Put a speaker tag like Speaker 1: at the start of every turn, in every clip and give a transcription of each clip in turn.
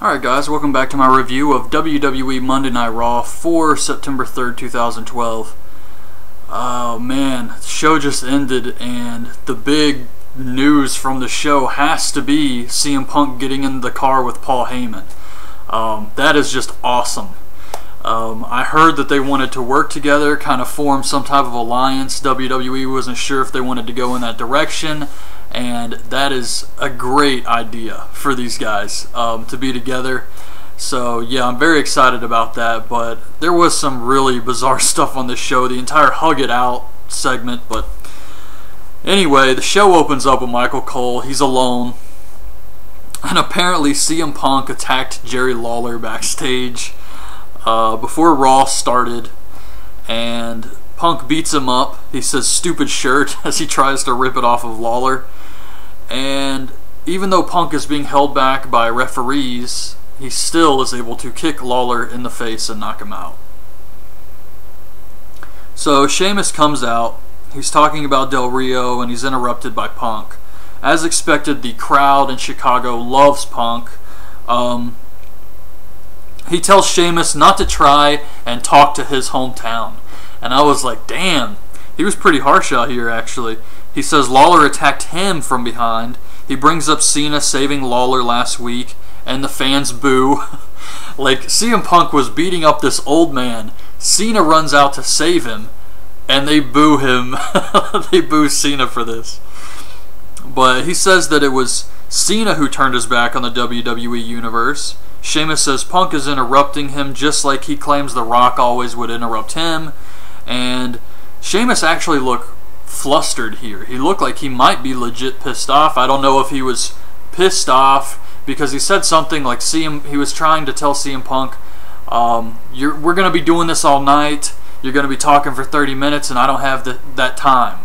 Speaker 1: Alright guys, welcome back to my review of WWE Monday Night Raw for September 3rd, 2012. Oh man, the show just ended and the big news from the show has to be CM Punk getting in the car with Paul Heyman. That is just awesome. I heard that they wanted to work together, kind of form some type of alliance. WWE wasn't sure if they wanted to go in that direction. And that is a great idea for these guys to be together. So yeah, I'm very excited about that. But there was some really bizarre stuff on this show. The entire Hug It Out segment. But anyway, the show opens up with Michael Cole. He's alone. And apparently CM Punk attacked Jerry Lawler backstage before Raw started. And Punk beats him up. He says "stupid shirt" as he tries to rip it off of Lawler. And even though Punk is being held back by referees, he still is able to kick Lawler in the face and knock him out. So Sheamus comes out. He's talking about Del Rio and he's interrupted by Punk. As expected, the crowd in Chicago loves Punk. He tells Sheamus not to try and talk to his hometown. And I was like, damn, he was pretty harsh out here actually. He says Lawler attacked him from behind. He brings up Cena saving Lawler last week, and the fans boo. Like, CM Punk was beating up this old man. Cena runs out to save him, and they boo him. They boo Cena for this. But he says that it was Cena who turned his back on the WWE Universe. Sheamus says Punk is interrupting him just like he claims The Rock always would interrupt him. And Sheamus actually looked flustered here. He looked like he might be legit pissed off. I don't know if he was pissed off because he said something like he was trying to tell CM Punk, we're going to be doing this all night. You're going to be talking for 30 minutes and I don't have that time.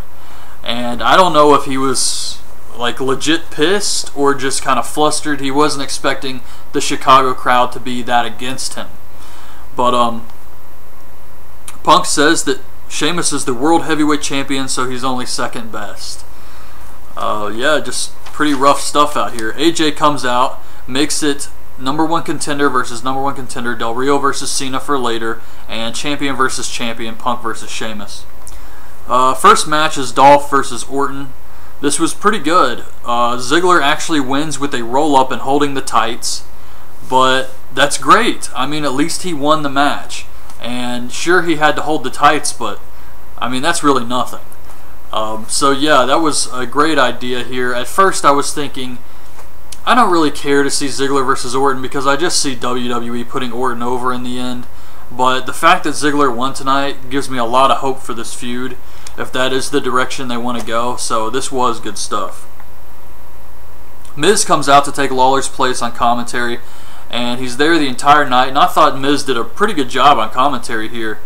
Speaker 1: And I don't know if he was like legit pissed or just kind of flustered. He wasn't expecting the Chicago crowd to be that against him. But Punk says that Sheamus is the World Heavyweight Champion, so he's only second best. Yeah, just pretty rough stuff out here. AJ comes out, makes it #1 contender versus #1 contender, Del Rio versus Cena for later, and champion versus champion, Punk versus Sheamus. First match is Dolph versus Orton. This was pretty good. Ziggler actually wins with a roll-up and holding the tights, but that's great. I mean, at least he won the match. And sure, he had to hold the tights, but I mean, that's really nothing. So yeah, that was a great idea here. At first I was thinking, I don't really care to see Ziggler versus Orton because I just see WWE putting Orton over in the end. But the fact that Ziggler won tonight gives me a lot of hope for this feud, if that is the direction they want to go. So this was good stuff. Miz comes out to take Lawler's place on commentary. And he's there the entire night, and I thought Miz did a pretty good job on commentary here.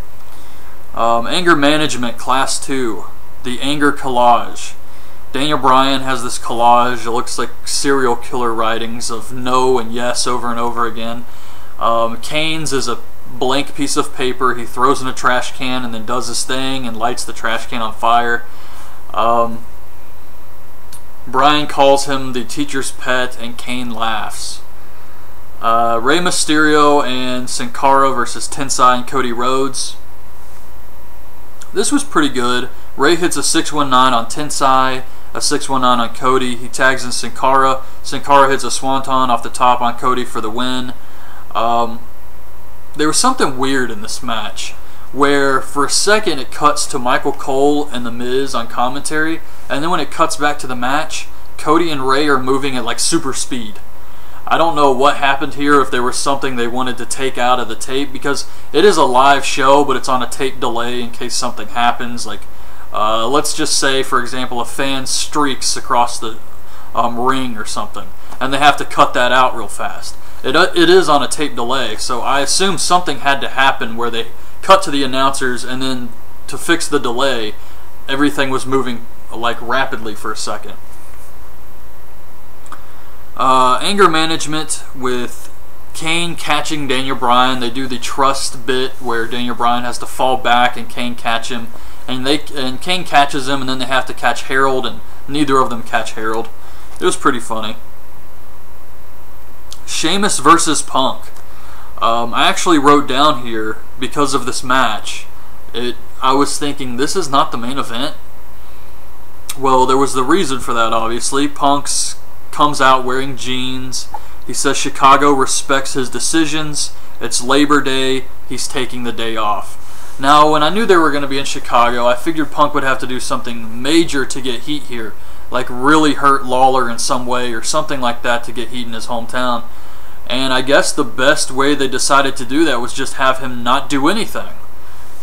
Speaker 1: Anger Management Class 2, the Anger Collage. Daniel Bryan has this collage. It looks like serial killer writings of no and yes over and over again. Kane's is a blank piece of paper. He throws in a trash can and then does his thing and lights the trash can on fire. Bryan calls him the teacher's pet, and Kane laughs. Rey Mysterio and Sin Cara versus Tensai and Cody Rhodes. This was pretty good. Rey hits a 619 on Tensai, a 619 on Cody. He tags in Sin Cara. Sin Cara hits a swanton off the top on Cody for the win. There was something weird in this match where for a second it cuts to Michael Cole and The Miz on commentary, and then when it cuts back to the match, Cody and Rey are moving at like super speed. I don't know what happened here, if there was something they wanted to take out of the tape, because it is a live show, but it's on a tape delay in case something happens. Like, let's just say, for example, a fan streaks across the ring or something, and they have to cut that out real fast. It is on a tape delay, so I assume something had to happen where they cut to the announcers, and then to fix the delay, everything was moving like rapidly for a second. Anger Management with Kane catching Daniel Bryan. They do the trust bit where Daniel Bryan has to fall back and Kane catch him, and Kane catches him, and then they have to catch Harold, and neither of them catch Harold. It was pretty funny. Sheamus versus Punk. I actually wrote down here, because of this match, I was thinking, this is not the main event. Well, there was the reason for that, obviously. Punk comes out wearing jeans. He says Chicago respects his decisions. It's Labor Day. He's taking the day off. Now, when I knew they were going to be in Chicago, I figured Punk would have to do something major to get heat here, like really hurt Lawler in some way or something like that to get heat in his hometown. And I guess the best way they decided to do that was just have him not do anything.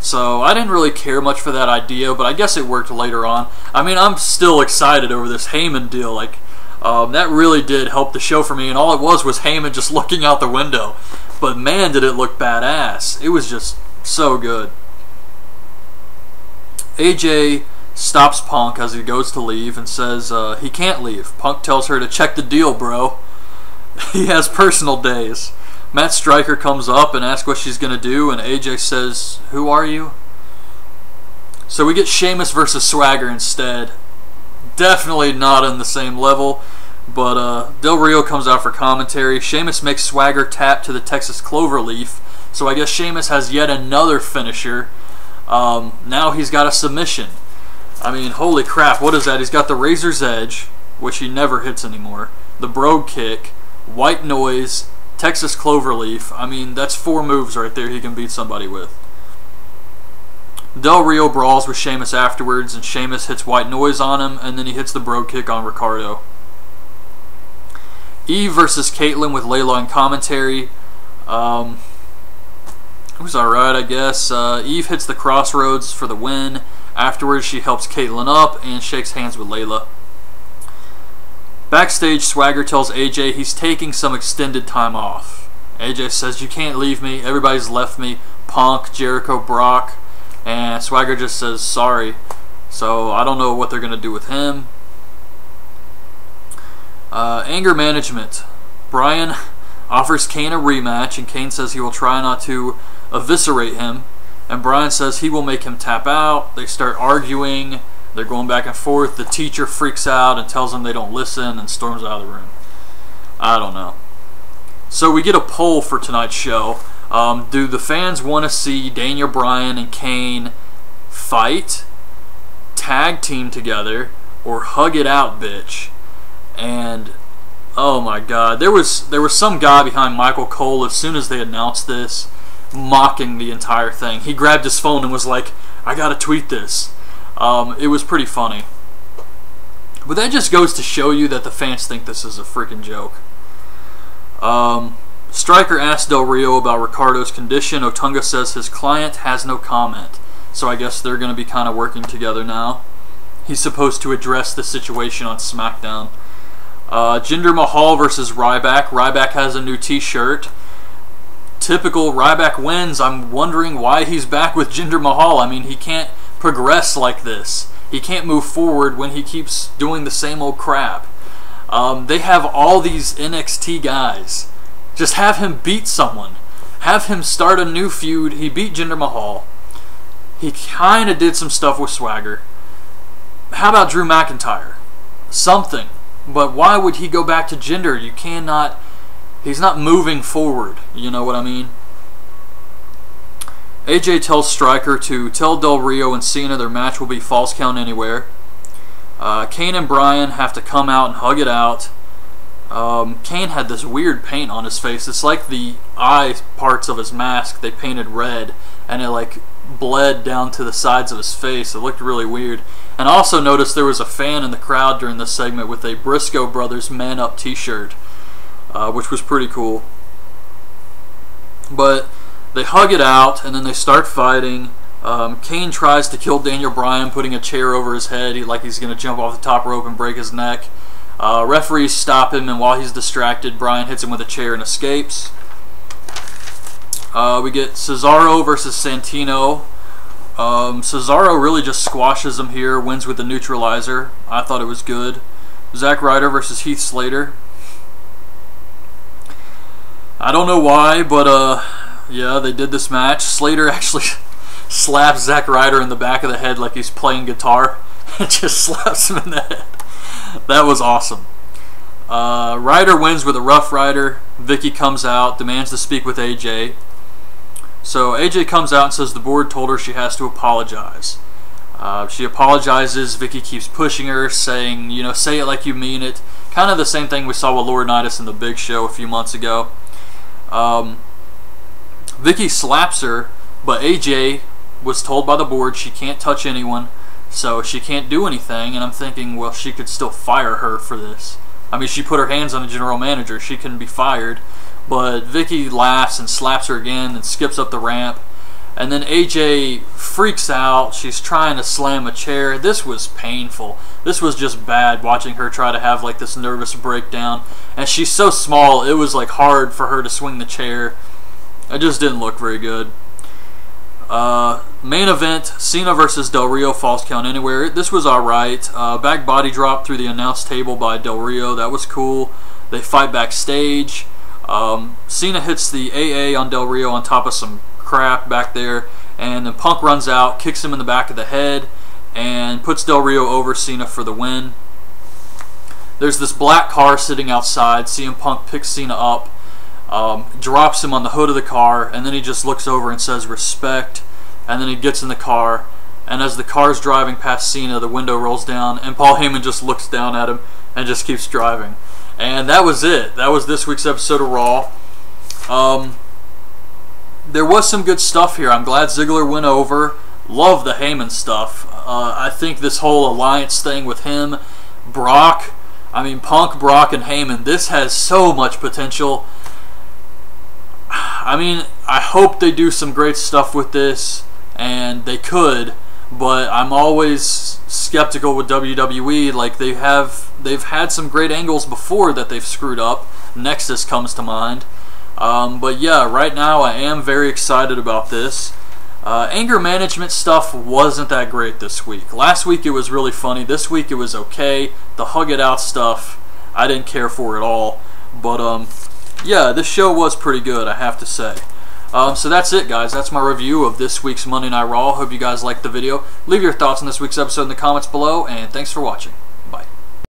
Speaker 1: So I didn't really care much for that idea, but I guess it worked later on. I mean, I'm still excited over this Heyman deal. Like, that really did help the show for me, and all it was Heyman just looking out the window. But man, did it look badass. It was just so good. AJ stops Punk as he goes to leave and says he can't leave. Punk tells her to check the deal, bro. He has personal days. Matt Striker comes up and asks what she's going to do, and AJ says, "Who are you?" So we get Sheamus versus Swagger instead. Definitely not on the same level, but Del Rio comes out for commentary. Sheamus makes Swagger tap to the Texas Cloverleaf, so I guess Sheamus has yet another finisher. Now he's got a submission. I mean, holy crap, what is that? He's got the Razor's Edge, which he never hits anymore, the Brogue Kick, White Noise, Texas Cloverleaf. I mean, that's 4 moves right there he can beat somebody with. Del Rio brawls with Sheamus afterwards, and Sheamus hits White Noise on him, and then he hits the Brogue Kick on Ricardo. Eve versus Caitlyn with Layla in commentary. It was alright, I guess. Eve hits the Crossroads for the win. Afterwards, she helps Caitlyn up and shakes hands with Layla. Backstage, Swagger tells AJ he's taking some extended time off. AJ says, "You can't leave me. Everybody's left me. Punk, Jericho, Brock." And Swagger just says, "Sorry." So I don't know what they're going to do with him. Anger management. Bryan offers Kane a rematch, and Kane says he will try not to eviscerate him. And Bryan says he will make him tap out. They start arguing. They're going back and forth. The teacher freaks out and tells them they don't listen and storms out of the room. I don't know. So we get a poll for tonight's show. Do the fans want to see Daniel Bryan and Kane fight, tag team together, or hug it out, bitch? And oh my god, there was some guy behind Michael Cole as soon as they announced this, mocking the entire thing. He grabbed his phone and was like, "I gotta tweet this." It was pretty funny. But that just goes to show you that the fans think this is a freaking joke. Striker asks Del Rio about Ricardo's condition. Otunga says his client has no comment. So I guess they're going to be kind of working together now. He's supposed to address the situation on SmackDown. Jinder Mahal versus Ryback. Ryback has a new t-shirt. Typical Ryback wins. I'm wondering why he's back with Jinder Mahal. I mean, he can't progress like this. He can't move forward when he keeps doing the same old crap. They have all these NXT guys. Just have him beat someone. Have him start a new feud. He beat Jinder Mahal. He kind of did some stuff with Swagger. How about Drew McIntyre? Something. But why would he go back to Jinder? You cannot... He's not moving forward. You know what I mean? AJ tells Striker to tell Del Rio and Cena their match will be Falls Count Anywhere. Kane and Bryan have to come out and hug it out. Kane had this weird paint on his face. It's like the eye parts of his mask they painted red, and it like bled down to the sides of his face. It looked really weird. And I also noticed there was a fan in the crowd during this segment with a Briscoe Brothers Man Up t-shirt, which was pretty cool. But they hug it out, and then they start fighting. Kane tries to kill Daniel Bryan, putting a chair over his head, like he's going to jump off the top rope and break his neck. Referees stop him, and while he's distracted, Bryan hits him with a chair and escapes. We get Cesaro versus Santino. Cesaro really just squashes him here, wins with the neutralizer. I thought it was good. Zack Ryder versus Heath Slater. I don't know why, but yeah, they did this match. Slater actually slaps Zack Ryder in the back of the head like he's playing guitar. And just slaps him in the head. That was awesome. Ryder wins with a Rough Rider. Vicky comes out, demands to speak with AJ. So AJ comes out and says the board told her she has to apologize. She apologizes. Vicky keeps pushing her, saying, you know, say it like you mean it. Kind of the same thing we saw with Laurinaitis in the Big Show a few months ago. Vicky slaps her, but AJ was told by the board she can't touch anyone, so she can't do anything. And I'm thinking, well, she could still fire her for this. I mean, she put her hands on the general manager. She couldn't be fired. But Vicky laughs and slaps her again and skips up the ramp. And then AJ freaks out. She's trying to slam a chair. This was painful. This was just bad, watching her try to have like this nervous breakdown. And she's so small, it was like hard for her to swing the chair. It just didn't look very good. Main event, Cena versus Del Rio, Falls Count Anywhere. This was alright. Back body drop through the announce table by Del Rio. That was cool. They fight backstage. Cena hits the AA on Del Rio on top of some crap back there, and then Punk runs out, kicks him in the back of the head, and puts Del Rio over Cena for the win. There's this black car sitting outside. CM Punk picks Cena up, drops him on the hood of the car, and then he just looks over and says respect, and then he gets in the car, and as the car's driving past Cena, the window rolls down, and Paul Heyman just looks down at him and just keeps driving. And that was it. That was this week's episode of Raw. There was some good stuff here. I'm glad Ziggler went over. Love the Heyman stuff. I think this whole alliance thing with him, Brock, I mean Punk, Brock, and Heyman, this has so much potential. I mean, I hope they do some great stuff with this, and they could, but I'm always skeptical with WWE. Like, they've had some great angles before that they've screwed up. Nexus comes to mind. But yeah, right now I am very excited about this. Anger management stuff wasn't that great this week. Last week it was really funny. This week it was okay. The hug it out stuff, I didn't care for at all. But yeah, this show was pretty good, I have to say. So that's it, guys. That's my review of this week's Monday Night Raw. Hope you guys liked the video. Leave your thoughts on this week's episode in the comments below, and thanks for watching.